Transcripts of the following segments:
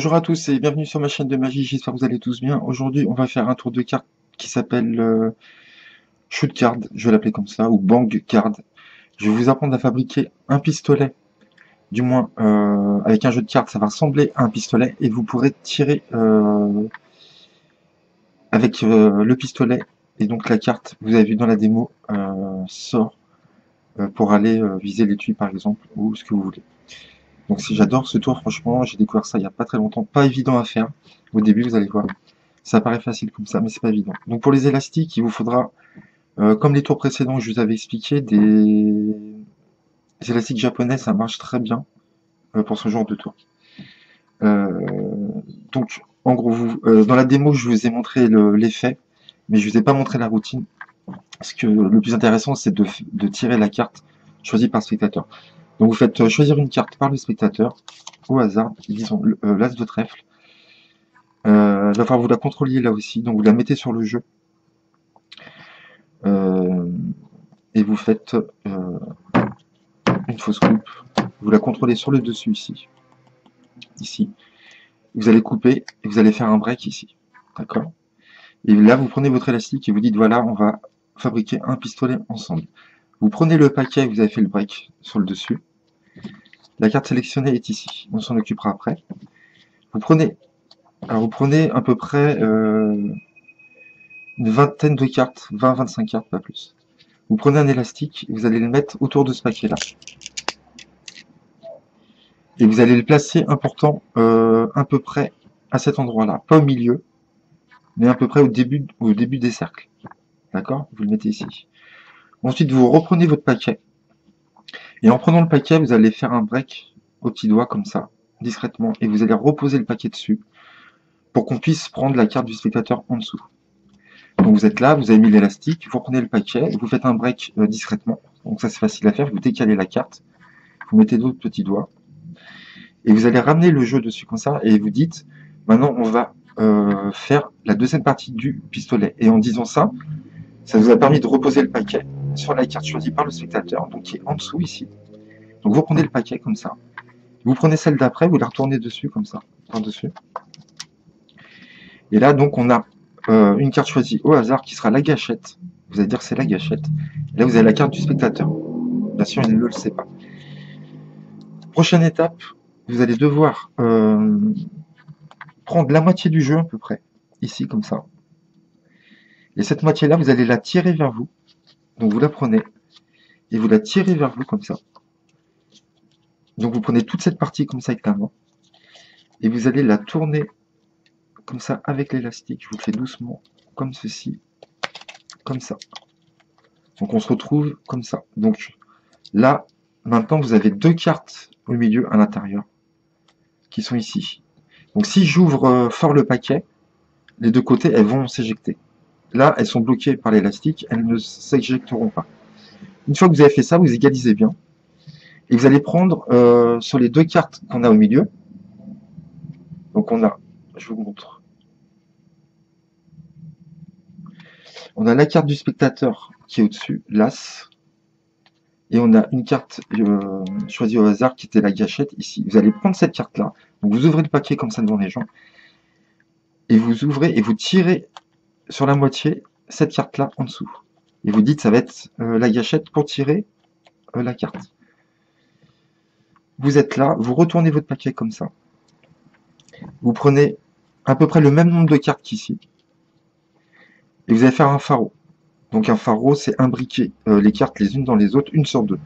Bonjour à tous et bienvenue sur ma chaîne de magie, j'espère que vous allez tous bien. Aujourd'hui, on va faire un tour de cartes qui s'appelle Shoot Card, je vais l'appeler comme ça, ou Bang Card. Je vais vous apprendre à fabriquer un pistolet, du moins avec un jeu de cartes, ça va ressembler à un pistolet, et vous pourrez tirer avec le pistolet, et donc la carte, vous avez vu dans la démo, sort pour aller viser l'étui par exemple, ou ce que vous voulez. Donc si j'adore ce tour, franchement, j'ai découvert ça il n'y a pas très longtemps, pas évident à faire. Au début, vous allez voir. Ça paraît facile comme ça, mais c'est pas évident. Donc pour les élastiques, il vous faudra, comme les tours précédents que je vous avais expliqué, des élastiques japonais, ça marche très bien pour ce genre de tour. Donc en gros, dans la démo, je vous ai montré l'effet, mais je vous ai pas montré la routine. Parce que le plus intéressant, c'est de tirer la carte choisie par le spectateur. Donc vous faites choisir une carte par le spectateur, au hasard, disons l'as de trèfle. Il va falloir vous la contrôliez là aussi, donc vous la mettez sur le jeu. Et vous faites une fausse coupe. Vous la contrôlez sur le dessus ici. Ici. Vous allez couper et vous allez faire un break ici. D'accord? Et là, vous prenez votre élastique et vous dites voilà, on va fabriquer un pistolet ensemble. Vous prenez le paquet, vous avez fait le break sur le dessus. La carte sélectionnée est ici. On s'en occupera après. Vous prenez à peu près une vingtaine de cartes, 20-25 cartes, pas plus. Vous prenez un élastique et vous allez le mettre autour de ce paquet-là. Et vous allez le placer important à peu près à cet endroit-là. Pas au milieu, mais à peu près au début des cercles. D'accord? Vous le mettez ici. Ensuite, vous reprenez votre paquet. Et en prenant le paquet, vous allez faire un break au petit doigt comme ça, discrètement. Et vous allez reposer le paquet dessus pour qu'on puisse prendre la carte du spectateur en dessous. Donc vous êtes là, vous avez mis l'élastique, vous reprenez le paquet, vous faites un break discrètement. Donc ça c'est facile à faire, vous décalez la carte, vous mettez d'autres petits doigts. Et vous allez ramener le jeu dessus comme ça et vous dites, maintenant on va faire la deuxième partie du pistolet. Et en disant ça, ça vous a permis de reposer le paquet sur la carte choisie par le spectateur, donc qui est en dessous ici. Donc vous prenez le paquet comme ça. Vous prenez celle d'après, vous la retournez dessus comme ça, par-dessus. Et là donc on a une carte choisie au hasard qui sera la gâchette. Vous allez dire que c'est la gâchette. Et là vous avez la carte du spectateur. Bien sûr il ne le sait pas. Prochaine étape, vous allez devoir prendre la moitié du jeu à peu près, ici comme ça. Et cette moitié-là, vous allez la tirer vers vous. Donc vous la prenez et vous la tirez vers vous comme ça. Donc vous prenez toute cette partie comme ça avec la main et vous allez la tourner comme ça avec l'élastique. Je vous le fais doucement, comme ceci, comme ça. Donc on se retrouve comme ça. Donc là, maintenant vous avez deux cartes au milieu à l'intérieur qui sont ici. Donc si j'ouvre fort le paquet, les deux côtés, elles vont s'éjecter. Là, elles sont bloquées par l'élastique, elles ne s'éjecteront pas. Une fois que vous avez fait ça, vous égalisez bien. Et vous allez prendre sur les deux cartes qu'on a au milieu. Donc on a, je vous montre. On a la carte du spectateur qui est au-dessus, l'As. Et on a une carte choisie au hasard qui était la gâchette ici. Vous allez prendre cette carte-là. Donc vous ouvrez le paquet comme ça devant les gens. Et vous ouvrez et vous tirez sur la moitié cette carte-là en dessous. Et vous dites ça va être la gâchette pour tirer la carte. Vous êtes là, vous retournez votre paquet comme ça. Vous prenez à peu près le même nombre de cartes qu'ici. Et vous allez faire un pharo. Donc un pharo, c'est imbriquer les cartes les unes dans les autres, une sur deux.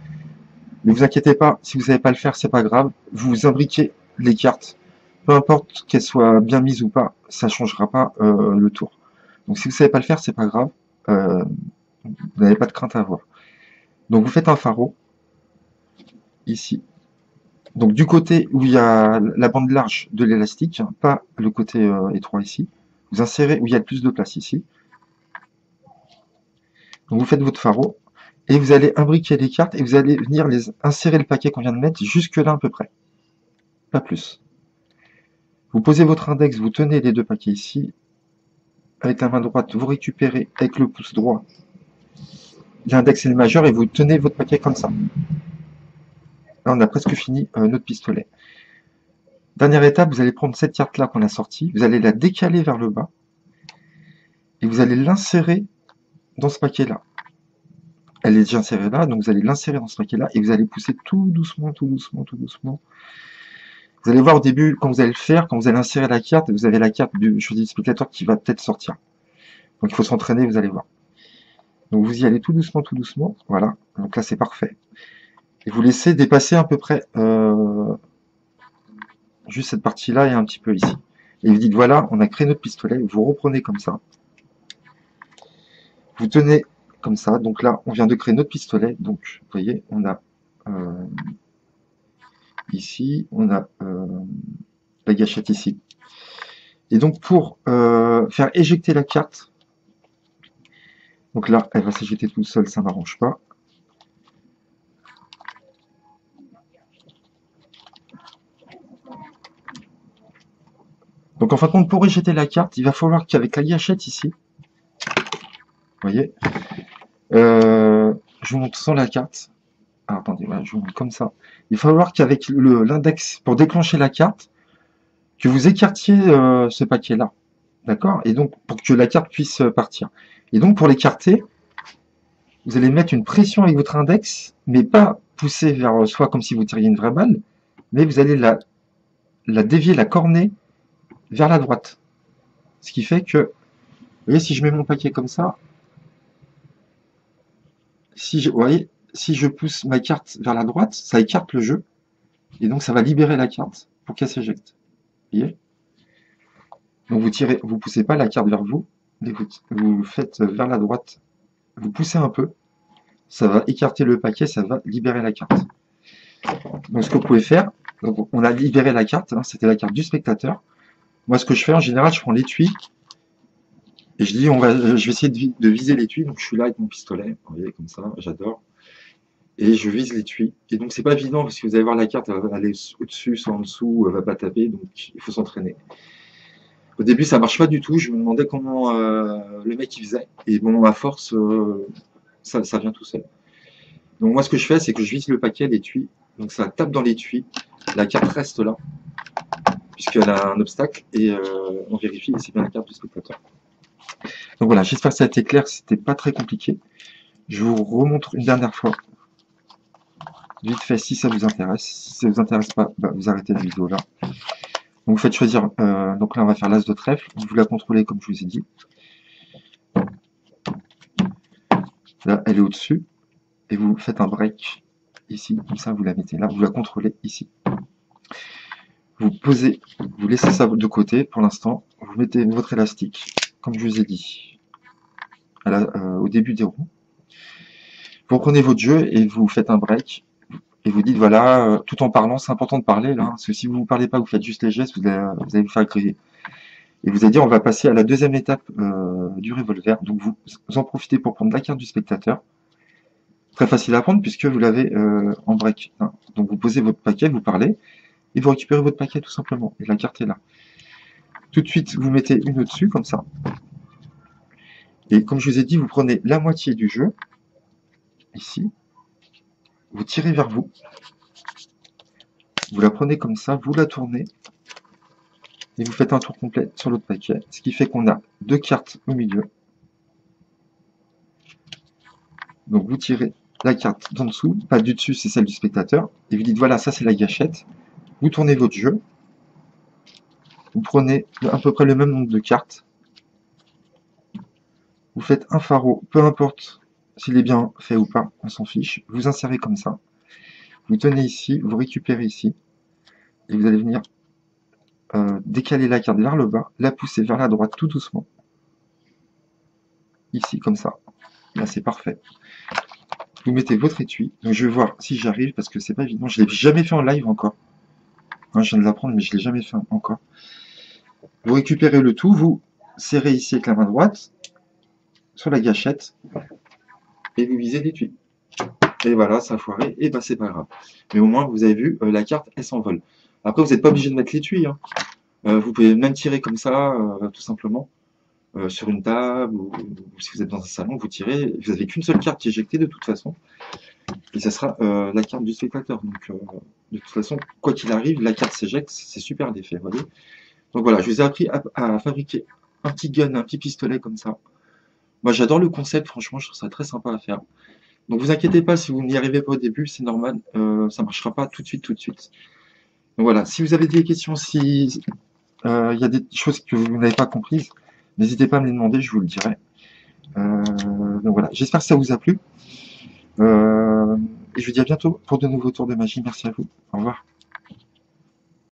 Ne vous inquiétez pas, si vous ne savez pas le faire, c'est pas grave. Vous imbriquez les cartes. Peu importe qu'elles soient bien mises ou pas, ça ne changera pas le tour. Donc si vous ne savez pas le faire, c'est pas grave. Vous n'avez pas de crainte à avoir. Donc vous faites un pharo, ici. Donc du côté où il y a la bande large de l'élastique, hein, pas le côté étroit ici, vous insérez où il y a le plus de place ici. Donc vous faites votre pharo, et vous allez imbriquer les cartes, et vous allez venir les insérer le paquet qu'on vient de mettre jusque là à peu près. Pas plus. Vous posez votre index, vous tenez les deux paquets ici, avec la main droite, vous récupérez avec le pouce droit l'index et le majeur, et vous tenez votre paquet comme ça. Là on a presque fini notre pistolet. Dernière étape, vous allez prendre cette carte-là qu'on a sortie, vous allez la décaler vers le bas, et vous allez l'insérer dans ce paquet-là. Elle est déjà insérée là, donc vous allez l'insérer dans ce paquet-là, et vous allez pousser tout doucement, tout doucement, tout doucement. Vous allez voir au début, quand vous allez le faire, quand vous allez insérer la carte, vous avez la carte du choisi du spectateur qui va peut-être sortir. Donc il faut s'entraîner, vous allez voir. Donc vous y allez tout doucement, voilà. Donc là c'est parfait. Et vous laissez dépasser à peu près juste cette partie-là et un petit peu ici. Et vous dites voilà, on a créé notre pistolet, vous reprenez comme ça. Vous tenez comme ça, donc là on vient de créer notre pistolet, donc vous voyez, on a ici, on a la gâchette ici. Et donc pour faire éjecter la carte, donc là elle va s'éjecter toute seule, ça m'arrange pas. Donc en fin de compte, pour éjecter la carte, il va falloir qu'avec la gâchette ici, vous voyez, je vous montre sans la carte. Ah, attendez, voilà, je vous montre comme ça. Il va falloir qu'avec l'index, pour déclencher la carte, que vous écartiez ce paquet-là. D'accord? Et donc, pour que la carte puisse partir. Et donc, pour l'écarter, vous allez mettre une pression avec votre index, mais pas pousser vers soi comme si vous tiriez une vraie balle, mais vous allez la dévier, la corner vers la droite. Ce qui fait que, vous voyez, si je mets mon paquet comme ça, vous voyez, si je pousse ma carte vers la droite, ça écarte le jeu, et donc ça va libérer la carte pour qu'elle s'éjecte. Vous voyez? Donc vous tirez, vous poussez pas la carte vers vous, mais vous faites vers la droite, vous poussez un peu, ça va écarter le paquet, ça va libérer la carte. Donc ce que vous pouvez faire, donc on a libéré la carte, hein, c'était la carte du spectateur. Moi ce que je fais en général, je prends l'étui, et je dis je vais essayer de viser l'étui, donc je suis là avec mon pistolet, vous voyez comme ça, j'adore. Et je vise l'étui. Et donc c'est pas évident parce que vous allez voir la carte, elle va aller au-dessus, soit en dessous, elle va pas taper, donc il faut s'entraîner. Au début ça marche pas du tout, je me demandais comment le mec il faisait. Et bon, à force, ça vient tout seul. Donc moi ce que je fais, c'est que je vise le paquet, l'étui, donc ça tape dans l'étui, la carte reste là, puisqu'elle a un obstacle, et on vérifie, et c'est bien la carte du spectateur. Donc voilà, j'espère que ça a été clair, c'était pas très compliqué. Je vous remontre une dernière fois, vite fait, si ça vous intéresse. Si ça vous intéresse pas, bah, vous arrêtez la vidéo là. Donc vous faites choisir, donc là on va faire l'as de trèfle, vous la contrôlez comme je vous ai dit. Là elle est au-dessus, et vous faites un break ici, comme ça vous la mettez là, vous la contrôlez ici. Vous posez, vous laissez ça de côté pour l'instant, vous mettez votre élastique, comme je vous ai dit, au début des roues. Vous reprenez votre jeu et vous faites un break, et vous dites voilà, tout en parlant, c'est important de parler là, parce que si vous ne parlez pas, vous faites juste les gestes, vous allez vous faire griller. Et vous allez dire on va passer à la deuxième étape du revolver, donc vous en profitez pour prendre la carte du spectateur. Très facile à prendre puisque vous l'avez en break. Donc vous posez votre paquet, vous parlez, et vous récupérez votre paquet tout simplement, et la carte est là. Tout de suite, vous mettez une au-dessus, comme ça. Et comme je vous ai dit, vous prenez la moitié du jeu, ici, vous tirez vers vous, vous la prenez comme ça, vous la tournez, et vous faites un tour complet sur l'autre paquet, ce qui fait qu'on a deux cartes au milieu. Donc vous tirez la carte d'en dessous, pas du dessus, c'est celle du spectateur, et vous dites voilà, ça c'est la gâchette, vous tournez votre jeu, vous prenez à peu près le même nombre de cartes, vous faites un pharo, peu importe s'il est bien fait ou pas, on s'en fiche, vous insérez comme ça, vous tenez ici, vous récupérez ici, et vous allez venir décaler la carte vers le bas, la pousser vers la droite tout doucement, ici comme ça, là c'est parfait. Vous mettez votre étui, donc je vais voir si j'arrive, parce que c'est pas évident, je l'ai jamais fait en live encore, hein, je viens de l'apprendre mais je l'ai jamais fait encore. Vous récupérez le tout, vous serrez ici avec la main droite, sur la gâchette, et vous visez l'étui. Et voilà, ça a foiré, et ben c'est pas grave. Mais au moins, vous avez vu, la carte, elle s'envole. Après, vous n'êtes pas obligé de mettre l'étui, hein. Vous pouvez même tirer comme ça, tout simplement, sur une table, ou si vous êtes dans un salon, vous tirez, vous n'avez qu'une seule carte éjectée de toute façon, et ça sera la carte du spectateur. De toute façon, quoi qu'il arrive, la carte s'éjecte, c'est super d'effet, vous voyez. Donc voilà, je vous ai appris à fabriquer un petit gun, un petit pistolet comme ça. Moi, j'adore le concept, franchement, je trouve ça très sympa à faire. Donc vous inquiétez pas si vous n'y arrivez pas au début, c'est normal, ça marchera pas tout de suite, tout de suite. Donc voilà, si vous avez des questions, si il y a des choses que vous n'avez pas comprises, n'hésitez pas à me les demander, je vous le dirai. Donc voilà, j'espère que ça vous a plu. Et je vous dis à bientôt pour de nouveaux tours de magie. Merci à vous. Au revoir.